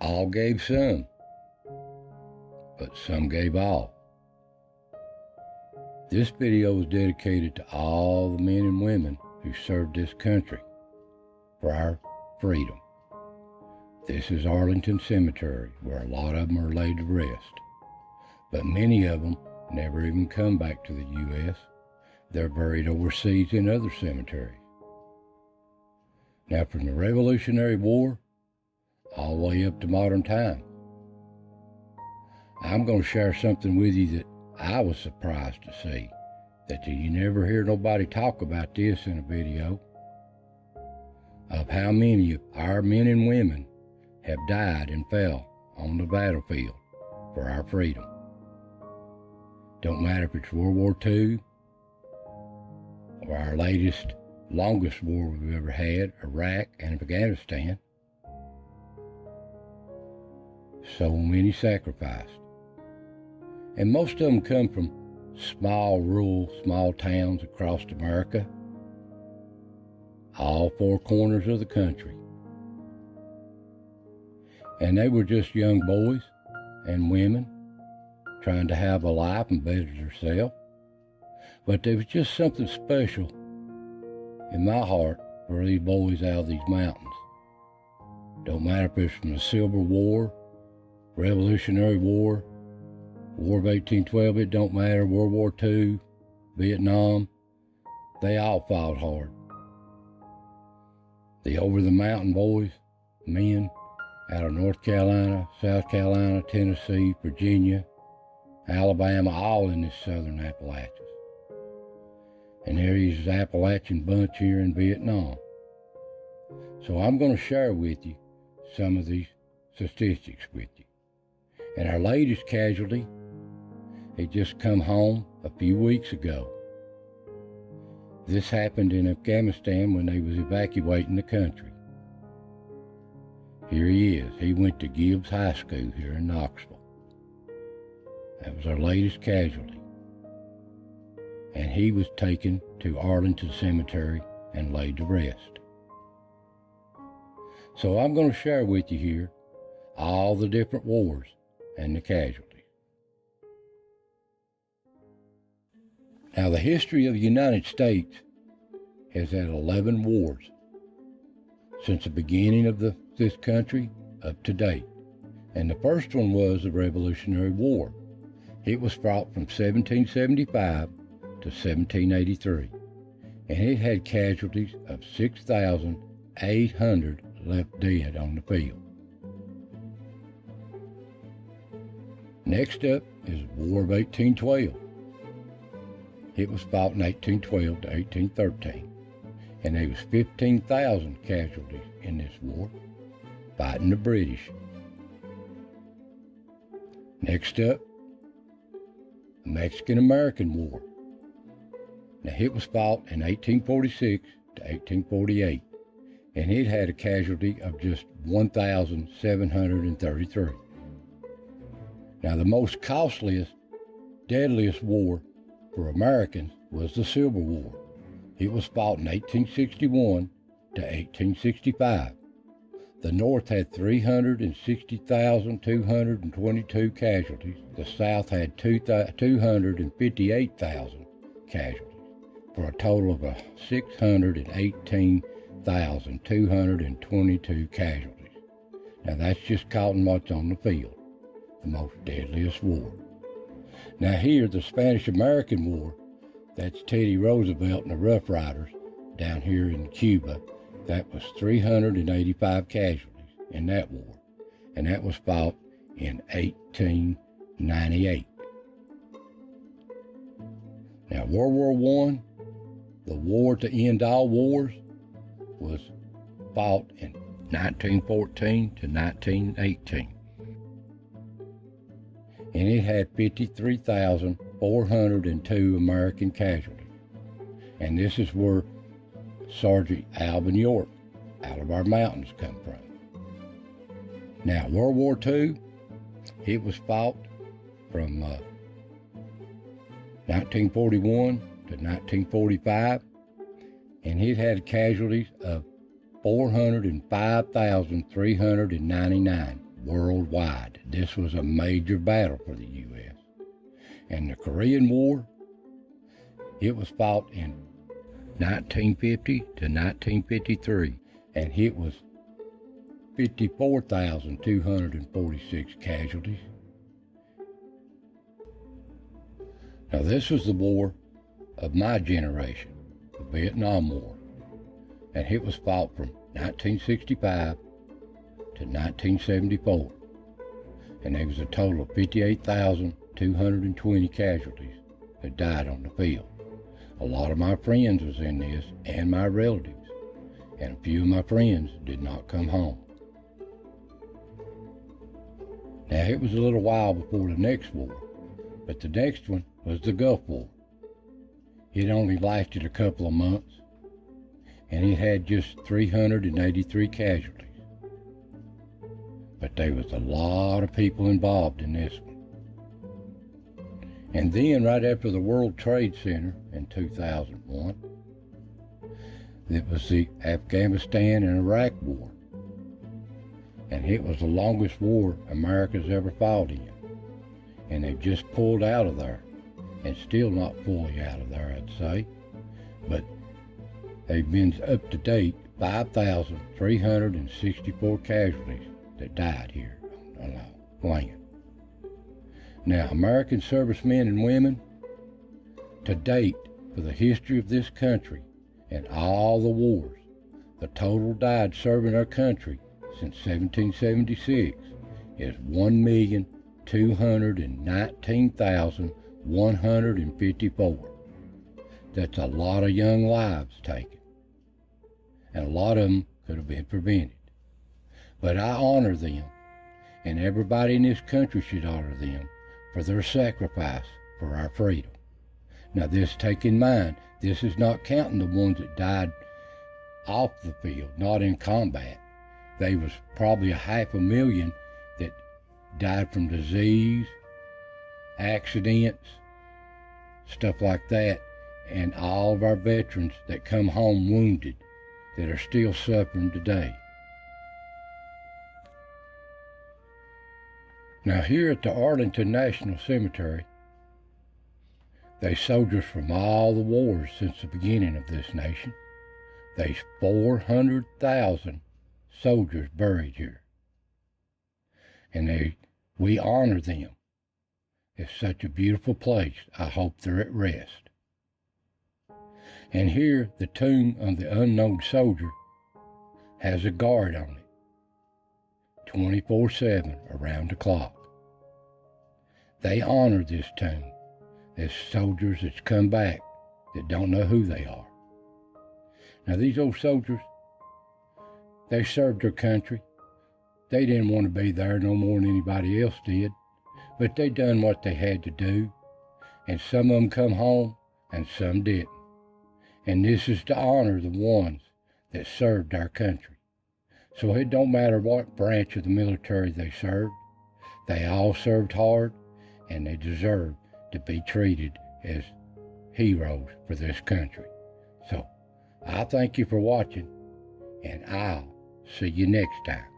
All gave some, but some gave all. This video is dedicated to all the men and women who served this country for our freedom. This is Arlington Cemetery, where a lot of them are laid to rest. But many of them never even come back to the U.S. They're buried overseas in other cemeteries. Now, from the Revolutionary War all the way up to modern times, I'm going to share something with you that I was surprised to see, that you never hear nobody talk about this in a video, of how many of our men and women have died and fell on the battlefield for our freedom. Don't matter if it's World War II or our latest, longest war we've ever had, Iraq and Afghanistan. So many sacrificed. And most of them come from small towns across America, all four corners of the country. And they were just young boys and women trying to have a life and better themselves. But there was just something special in my heart for these boys out of these mountains. Don't matter if it's from the Civil War, Revolutionary War, War of 1812, it don't matter, World War II, Vietnam, they all fought hard. The over-the-mountain boys, men out of North Carolina, South Carolina, Tennessee, Virginia, Alabama, all in this southern Appalachians. And there is this Appalachian bunch here in Vietnam. So I'm going to share with you some of these statistics with you. And our latest casualty, he just come home a few weeks ago. This happened in Afghanistan when they was evacuating the country. Here he is. He went to Gibbs High School here in Knoxville. That was our latest casualty. And he was taken to Arlington Cemetery and laid to rest. So I'm going to share with you here all the different wars and the casualties. Now, the history of the United States has had 11 wars since the beginning of this country up to date. And the first one was the Revolutionary War. It was fought from 1775 to 1783, and it had casualties of 6,800 left dead on the field. Next up is War of 1812. It was fought in 1812 to 1813, and there was 15,000 casualties in this war, fighting the British. Next up, the Mexican-American War. Now, it was fought in 1846 to 1848, and it had a casualty of just 1,733. Now, the most costliest, deadliest war for Americans was the Civil War. It was fought in 1861 to 1865. The North had 360,222 casualties. The South had 258,000 casualties, for a total of 618,222 casualties. Now, that's just counting what's on the field, the most deadliest war. Now here, the Spanish-American War, that's Teddy Roosevelt and the Rough Riders down here in Cuba. That was 385 casualties in that war, and that was fought in 1898. Now, World War I, the war to end all wars, was fought in 1914 to 1918. And it had 53,402 American casualties. And this is where Sergeant Alvin York out of our mountains come from. Now, World War II, it was fought from 1941 to 1945, and it had casualties of 405,399 worldwide. This was a major battle for the U.S. And the Korean War, it was fought in 1950 to 1953, and it was 54,246 casualties. Now this was the war of my generation, the Vietnam War, and it was fought from 1965 to 1974, and there was a total of 58,220 casualties that died on the field. A lot of my friends was in this, and my relatives, and a few of my friends did not come home. Now it was a little while before the next war, but the next one was the Gulf War. It only lasted a couple of months, and it had just 383 casualties. But there was a lot of people involved in this one. And then right after the World Trade Center in 2001, it was the Afghanistan and Iraq War. And it was the longest war America's ever fought in. And they just pulled out of there, and still not fully out of there, I'd say. But they've been up to date 5,364 casualties that died here on our land. Now, American servicemen and women, to date, for the history of this country and all the wars, the total died serving our country since 1776 is 1,219,154. That's a lot of young lives taken, and a lot of them could have been prevented. But I honor them, and everybody in this country should honor them for their sacrifice for our freedom. Now this, take in mind, this is not counting the ones that died off the field, not in combat. There was probably 500,000 that died from disease, accidents, stuff like that, and all of our veterans that come home wounded that are still suffering today. Now here at the Arlington National Cemetery, there's soldiers from all the wars since the beginning of this nation. There's 400,000 soldiers buried here. And we honor them. It's such a beautiful place. I hope they're at rest. And here, the tomb of the unknown soldier has a guard on it, 24/7 around the clock. They honor this tomb. There's soldiers that's come back that don't know who they are. Now these old soldiers, they served their country. They didn't want to be there no more than anybody else did, but they done what they had to do, and some of them come home and some didn't. And this is to honor the ones that served our country. So it don't matter what branch of the military they served, they all served hard, and they deserve to be treated as heroes for this country. So I thank you for watching, and I'll see you next time.